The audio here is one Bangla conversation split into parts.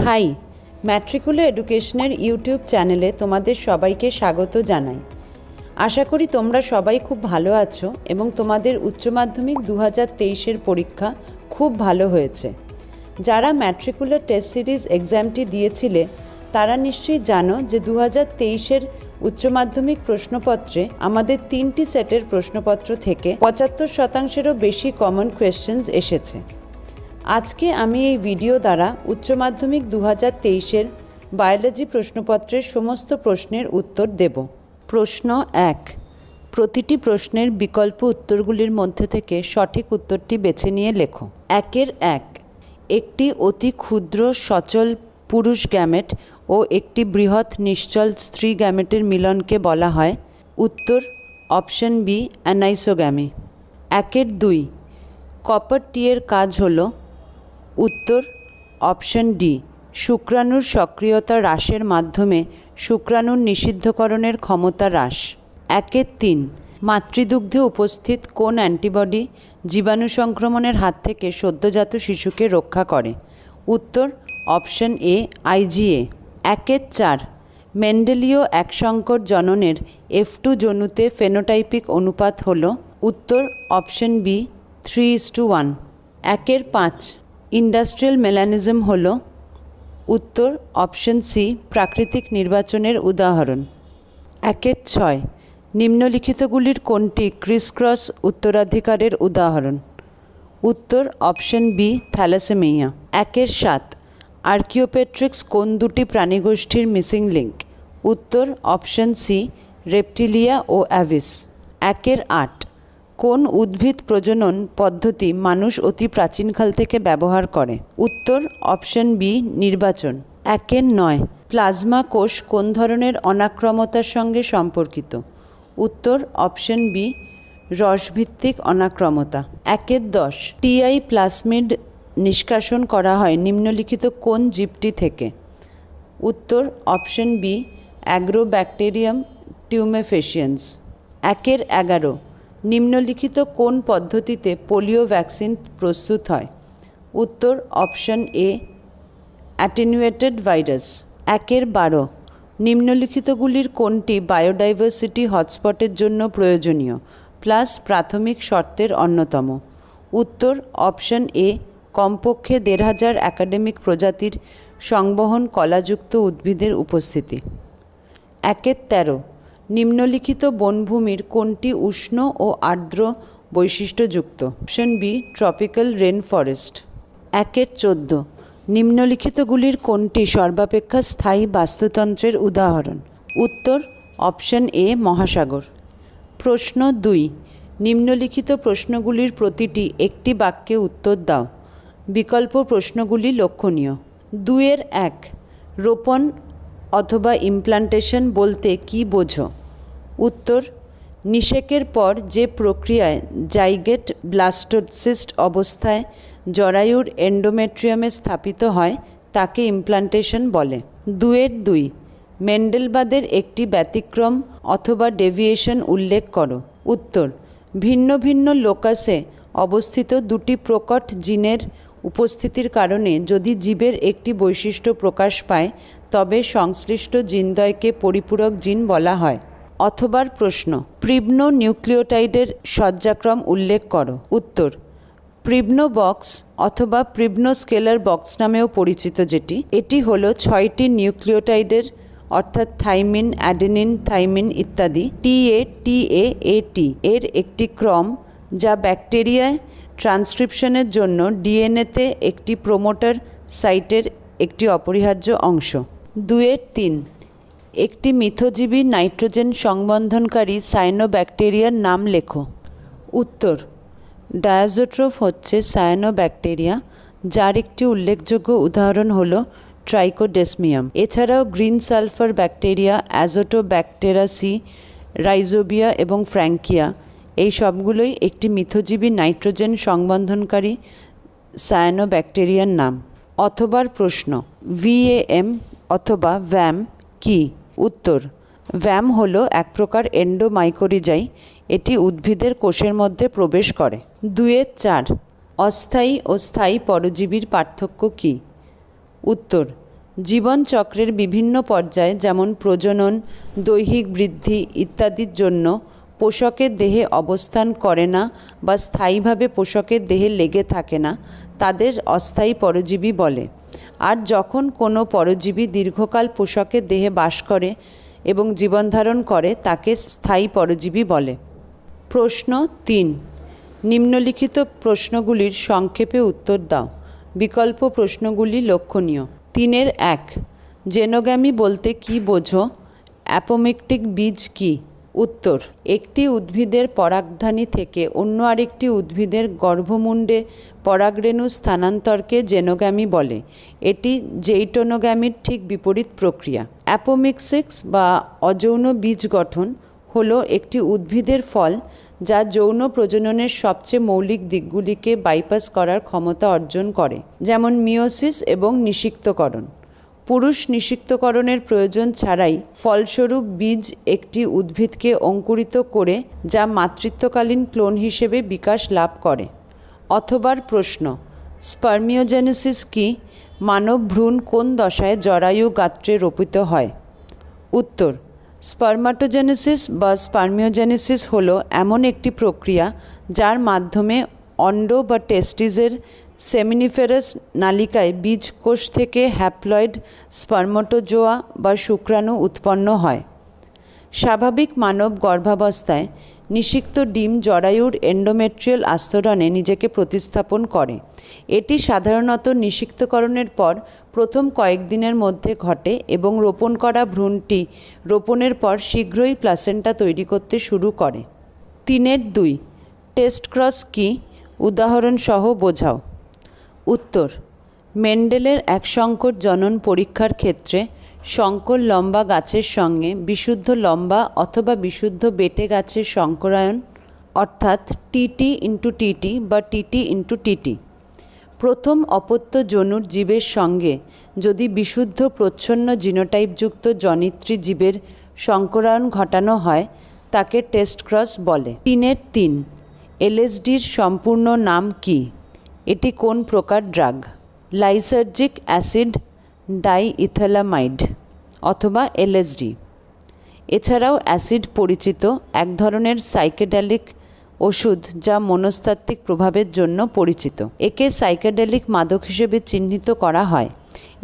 হাই, ম্যাট্রিকুলার এডুকেশনের ইউটিউব চ্যানেলে তোমাদের সবাইকে স্বাগত জানাই। আশা করি তোমরা সবাই খুব ভালো আছো এবং তোমাদের উচ্চ মাধ্যমিক 2023-এর পরীক্ষা খুব ভালো হয়েছে। যারা ম্যাট্রিকুলার টেস্ট সিরিজ এক্সামটি দিয়েছিলে তারা নিশ্চয়ই জানো যে 2023-এর উচ্চ মাধ্যমিক প্রশ্নপত্রে আমাদের 3টি সেটের প্রশ্নপত্র থেকে 75%-এরও বেশি কমন কোয়েশ্চেন্স এসেছে। আজকে আমি এই ভিডিও দ্বারা উচ্চ মাধ্যমিক 2023-এর বায়োলজি প্রশ্নপত্রের সমস্ত প্রশ্নের উত্তর দেব। প্রশ্ন 1, প্রতিটি প্রশ্নের বিকল্প উত্তরগুলির মধ্যে থেকে সঠিক উত্তরটি বেছে নিয়ে লেখো। 1 একটি অতি ক্ষুদ্র সচল পুরুষ গ্যামেট ও একটি বৃহৎ নিশ্চল স্ত্রী গ্যামেটের মিলনকে বলা হয়। উত্তর অপশন বি, অ্যানাইসোগ্যামি। 2 কপার টি-এর কাজ হল। উত্তর অপশন ডি, শুক্রাণুর সক্রিয়তা হ্রাসের মাধ্যমে শুক্রাণুর নিষিদ্ধকরণের ক্ষমতা হ্রাস। 3 মাতৃদুগ্ধে উপস্থিত কোন অ্যান্টিবডি জীবাণু সংক্রমণের হাত থেকে সদ্যজাত শিশুকে রক্ষা করে? উত্তর অপশন এ, আইজিএ। 4 মেন্ডেলীয় একসংকর জননের F2 জনুতে ফেনোটাইপিক অনুপাত হল। উত্তর অপশন বি, 3:1। 5 ইন্ডাস্ট্রিয়াল মেলানিজম হল। উত্তর অপশন সি, প্রাকৃতিক নির্বাচনের উদাহরণ। 6 নিম্নলিখিতগুলির কোনটি ক্রিসক্রস উত্তরাধিকারের উদাহরণ? উত্তর অপশন বি, থ্যালাসেমিয়া। 7 আর্কিওপেট্রিক্স কোন দুটি প্রাণীগোষ্ঠীর মিসিং লিঙ্ক? উত্তর অপশন সি, রেপটিলিয়া ও অ্যাভিস। 8 কোন উদ্ভিদ প্রজনন পদ্ধতি মানুষ অতি প্রাচীনকাল থেকে ব্যবহার করে? উত্তর অপশন বি, নির্বাচন। 9 প্লাজমা কোষ কোন ধরনের অনাক্রমতার সঙ্গে সম্পর্কিত? উত্তর অপশন বি, রসভিত্তিক অনাক্রমতা। 10 টিআই প্লাজমিড নিষ্কাশন করা হয় নিম্নলিখিত কোন জীবটি থেকে? উত্তর অপশন বি, অ্যাগ্রোব্যাকটেরিয়াম টিউমেফেসিয়েন্স। 11 নিম্নলিখিত কোন পদ্ধতিতে পোলিও ভ্যাকসিন প্রস্তুত হয়? উত্তর অপশন এ, অ্যাটেনুয়েটেড ভাইরাস। 12 নিম্নলিখিতগুলির কোনটি বায়োডাইভার্সিটি হটস্পটের জন্য প্রয়োজনীয় প্লাস প্রাথমিক শর্তের অন্যতম? উত্তর অপশন এ, কমপক্ষে 1500 একাডেমিক প্রজাতির সংবহন কলাযুক্ত উদ্ভিদের উপস্থিতি। 13 নিম্নলিখিত বনভূমির কোনটি উষ্ণ ও আর্দ্র বৈশিষ্ট্যযুক্ত? Option B, tropical rain forest. 14 নিম্নলিখিতগুলির কোনটি সর্বাপেক্ষা স্থায়ী বাস্তুতন্ত্রের উদাহরণ? উত্তর অপশন এ, মহাসাগর। প্রশ্ন 2 নিম্নলিখিত প্রশ্নগুলির প্রতিটি একটি বাক্যে উত্তর দাও। বিকল্প প্রশ্নগুলি লক্ষণীয়। 2-1 রোপণ অথবা ইমপ্লান্টেশন বলতে কী বোঝো? উত্তর নিষেকের পর যে প্রক্রিয়ায় জাইগেট ব্লাস্টোসিস্ট অবস্থায় জরায়ুর এন্ডোমেট্রিয়ামে স্থাপিত হয় তাকে ইমপ্লান্টেশন বলে। 2-2 মেন্ডেলবাদের একটি ব্যতিক্রম অথবা ডেভিয়েশন উল্লেখ করো। উত্তর ভিন্ন ভিন্ন লোকাসে অবস্থিত দুটি প্রকট জিনের উপস্থিতির কারণে যদি জীবের একটি বৈশিষ্ট্য প্রকাশ পায় তবে সংশ্লিষ্ট জিনদ্বয়কে পরিপূরক জিন বলা হয়। অথবার প্রশ্ন প্রিব্নো নিউক্লিওটাইডের সজ্জাক্রম উল্লেখ করো। উত্তর প্রিব্নো বক্স অথবা প্রিব্নো স্কেলার বক্স নামেও পরিচিত যেটি, এটি হলো 6টি নিউক্লিওটাইডের অর্থাৎ থাইমিন, অ্যাডেনিন, থাইমিন ইত্যাদি TA এর একটি ক্রম যা ব্যাকটেরিয়ায় ট্রান্সক্রিপশনের জন্য ডিএনএতে একটি প্রোমোটার সাইটের একটি অপরিহার্য অংশ। 2-3 একটি মিথজীবী নাইট্রোজেন সংবন্ধনকারী সায়ানোব্যাকটেরিয়ার নাম লেখো। উত্তর ডায়াজোট্রোফ হচ্ছে সায়ানোব্যাকটেরিয়া, যার একটি উল্লেখযোগ্য উদাহরণ হল ট্রাইকোডেসমিয়াম। এছাড়াও গ্রিন সালফার ব্যাকটেরিয়া, অ্যাজোটোব্যাকটেরাসি, রাইজোবিয়া এবং ফ্র্যাঙ্কিয়া এই সবগুলোই একটি মিথজীবী নাইট্রোজেন সংবন্ধনকারী সায়ানোব্যাকটেরিয়ার নাম। অথবার প্রশ্ন VAM অথবা VAM কি? উত্তর VAM হলো এক প্রকার এন্ডোমাইকোরিজাই, এটি উদ্ভিদের কোষের মধ্যে প্রবেশ করে। 2-4 অস্থায়ী ও স্থায়ী পরজীবীর পার্থক্য কী? উত্তর জীবনচক্রের বিভিন্ন পর্যায়ে যেমন প্রজনন, দৈহিক বৃদ্ধি ইত্যাদির জন্য পোষকের দেহে অবস্থান করে না বা স্থায়ীভাবে পোষকের দেহে লেগে থাকে না, তাদের অস্থায়ী পরজীবী বলে। আর যখন কোনো পরজীবী দীর্ঘকাল পোষকের দেহে বাস করে এবং জীবনধারণ করে তাকে স্থায়ী পরজীবী বলে। প্রশ্ন 3, নিম্নলিখিত প্রশ্নগুলির সংক্ষেপে উত্তর দাও। বিকল্প প্রশ্নগুলি লক্ষণীয়। 3-1, জেনোগ্যামি বলতে কী বোঝো? অ্যাপোমিকটিক বীজ কী? উত্তর, একটি উদ্ভিদের পরাগধানী থেকে অন্য আরেকটি উদ্ভিদের গর্ভমুণ্ডে পরাগরেণু স্থানান্তরকে জেনোগ্যামি বলে। এটি জেইটোনোগ্যামির ঠিক বিপরীত প্রক্রিয়া। অ্যাপোমিক্সিস বা অযৌন বীজ গঠন হলো একটি উদ্ভিদের ফল যা যৌন প্রজননের সবচেয়ে মৌলিক দিকগুলিকে বাইপাস করার ক্ষমতা অর্জন করে, যেমন মিয়োসিস এবং নিষিক্তকরণ। পুরুষ নিষিক্তকরণের প্রয়োজন ছাড়াই ফলস্বরূপ বীজ একটি উদ্ভিদকে অঙ্কুরিত করে যা মাতৃত্বকালীন ক্লোন হিসেবে বিকাশ লাভ করে। অথবার প্রশ্ন, স্পার্মিওজেনেসিস কি? মানব ভ্রূণ কোন দশায় জরায়ু গাত্রে রোপিত হয়? উত্তর, স্পার্মাটোজেনেসিস বা স্পার্মিওজেনেসিস হলো এমন একটি প্রক্রিয়া যার মাধ্যমে অন্ড বা টেস্টিসের সেমিনিফেরাস নালিকায় বীজকোষ থেকে হ্যাপ্লয়েড স্পার্মাটোজোয়া বা শুক্রাণু উৎপন্ন হয়। স্বাভাবিক মানব গর্ভাবস্থায় নিষিক্ত ডিম জরায়ুর এন্ডোমেট্রিয়াল আস্তরণে নিজেকে প্রতিস্থাপন করে। এটি সাধারণত নিষিক্তকরণের পর প্রথম কয়েকদিনের মধ্যে ঘটে এবং রোপণ করা ভ্রূণটি রোপণের পর শীঘ্রই প্লাসেন্টা তৈরি করতে শুরু করে। 3-2, টেস্ট ক্রস কী? উদাহরণসহ বোঝাও। উত্তর, মেন্ডেলের এক সংকর জনন পরীক্ষার ক্ষেত্রে সংকর লম্বা গাছের সঙ্গে বিশুদ্ধ লম্বা অথবা বিশুদ্ধ বেটে গাছের সংকরায়ন অর্থাৎ টিটি বা টিটি। প্রথম অপত্য জনুর জীবের সঙ্গে যদি বিশুদ্ধ প্রচ্ছন্ন জিনোটাইপযুক্ত জনিত্রী জীবের সংকরায়ন ঘটানো হয় তাকে টেস্ট ক্রস বলে। 3-3, এলএসডির সম্পূর্ণ নাম কি? এটি কোন প্রকার ড্রাগ? লাইসার্জিক অ্যাসিড ডাইইথালামাইড অথবা এলএসডি। এছাড়াও অ্যাসিড পরিচিত এক ধরনের সাইকেডেলিক ওষুধ যা মনস্তাত্ত্বিক প্রভাবের জন্য পরিচিত। একে সাইকেডেলিক মাদক হিসেবে চিহ্নিত করা হয়।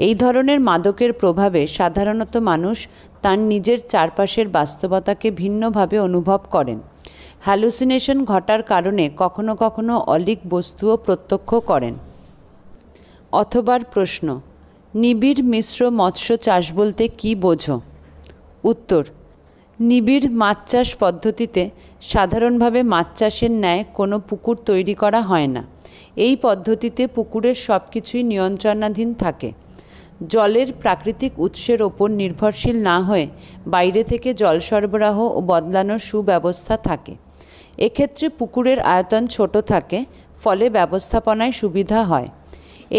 এই ধরনের মাদকের প্রভাবে সাধারণত মানুষ তার নিজের চারপাশের বাস্তবতাকে ভিন্নভাবে অনুভব করেন। হ্যালুসিনেশন ঘটার কারণে কখনো কখনো অলীক বস্তুও প্রত্যক্ষ করেন। অথবার প্রশ্ন, নিবিড় মিশ্র মৎস্য চাষ বলতে কী বোঝো? উত্তর, নিবিড় মাছ চাষ পদ্ধতিতে সাধারণভাবে মাছ চাষের ন্যায় কোনো পুকুর তৈরি করা হয় না। এই পদ্ধতিতে পুকুরের সব কিছুই নিয়ন্ত্রণাধীন থাকে। জলের প্রাকৃতিক উৎসের ওপর নির্ভরশীল না হয়ে বাইরে থেকে জল সরবরাহ ও বদলানোর সুব্যবস্থা থাকে। এক্ষেত্রে পুকুরের আয়তন ছোট থাকে, ফলে ব্যবস্থাপনায় সুবিধা হয়।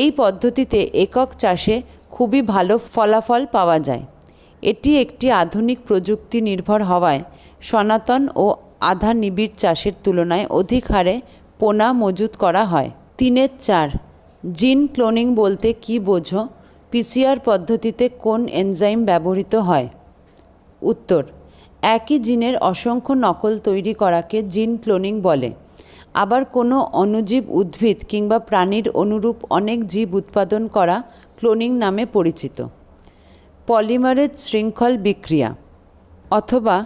এই পদ্ধতিতে একক চাষে খুবই ভালো ফলাফল পাওয়া যায়। এটি একটি আধুনিক প্রযুক্তি নির্ভর হওয়ায় সনাতন ও আধা নিবিড় চাষের তুলনায় অধিক হারে পোনা মজুত করা হয়। 3-4, জিন ক্লোনিং বলতে কী বোঝো? পিসিআর পদ্ধতিতে কোন এনজাইম ব্যবহৃত হয়? উত্তর, একই জিনের অসংখ্য নকল তৈরি করাকে জিন ক্লোনিং বলে। আবার কোনো অণুজীব উদ্ভিদ কিংবা প্রাণীর অনুরূপ অনেক জীব উৎপাদন করা ক্লোনিং নামে পরিচিত। পলিমারেজ শৃঙ্খল বিক্রিয়া অথবা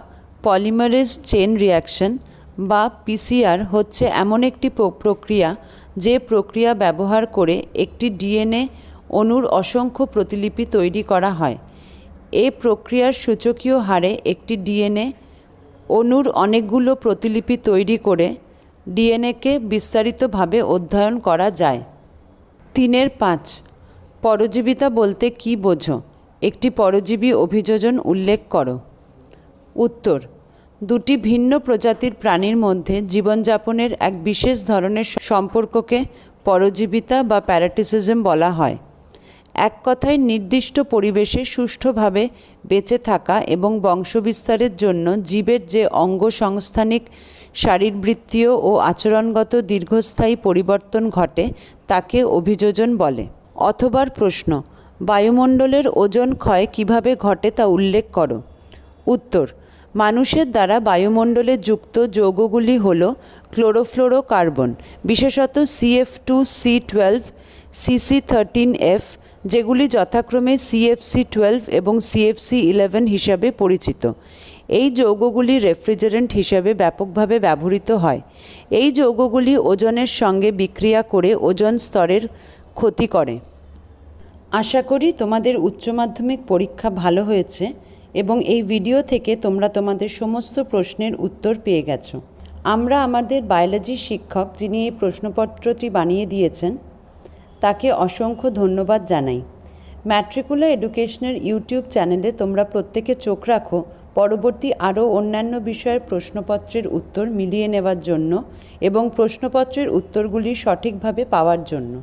পলিমারেজ চেন রিঅ্যাকশন বা পিসিআর হচ্ছে এমন একটি প্রক্রিয়া যে প্রক্রিয়া ব্যবহার করে একটি ডিএনএ অণুর অসংখ্য প্রতিলিপি তৈরি করা হয়। এই প্রক্রিয়ার সূচকীয় হারে একটি ডিএনএ অণুর অনেকগুলো প্রতিলিপি তৈরি করে ডিএনএকে বিস্তারিতভাবে অধ্যয়ন করা যায়। 3-5, পরজীবিতা বলতে কী বোঝো? একটি পরজীবী অভিযোজন উল্লেখ করো। উত্তর, দুটি ভিন্ন প্রজাতির প্রাণীর মধ্যে জীবনযাপনের এক বিশেষ ধরনের সম্পর্ককে পরজীবিতা বা প্যারাটিসিজম বলা হয়। এক কথায় নির্দিষ্ট পরিবেশে সুষ্ঠুভাবে বেঁচে থাকা এবং বংশবিস্তারের জন্য জীবের যে অঙ্গসংস্থানিক, শারীরবৃত্তীয় ও আচরণগত দীর্ঘস্থায়ী পরিবর্তন ঘটে তাকে অভিযোজন বলে। অথবার প্রশ্ন, বায়ুমণ্ডলের ওজোন ক্ষয় কিভাবে ঘটে তা উল্লেখ করো। উত্তর, মানুষের দ্বারা বায়ুমণ্ডলে যুক্ত যৌগগুলি হল ক্লোরোফ্লোরোকার্বন, বিশেষত CF2, C12, CC13F, যেগুলি যথাক্রমে CFC12 এবং CFC11 হিসাবে পরিচিত। এই যৌগগুলি রেফ্রিজারেন্ট হিসাবে ব্যাপকভাবে ব্যবহৃত হয়। এই যৌগগুলি ওজোনের সঙ্গে বিক্রিয়া করে ওজোন স্তরের ক্ষতি করে। আশা করি তোমাদের উচ্চ মাধ্যমিক পরীক্ষা ভালো হয়েছে এবং এই ভিডিও থেকে তোমরা তোমাদের সমস্ত প্রশ্নের উত্তর পেয়ে গেছো। আমরা আমাদের বায়োলজির শিক্ষক, যিনি এই প্রশ্নপত্রটি বানিয়ে দিয়েছেন, তাকে অসংখ্য ধন্যবাদ জানাই। ম্যাট্রিকুলার এডুকেশনের ইউটিউব চ্যানেলে তোমরা প্রত্যেকে চোখ রাখো পরবর্তী আরও অন্যান্য বিষয়ের প্রশ্নপত্রের উত্তর মিলিয়ে নেওয়ার জন্য এবং প্রশ্নপত্রের উত্তরগুলি সঠিকভাবে পাওয়ার জন্য।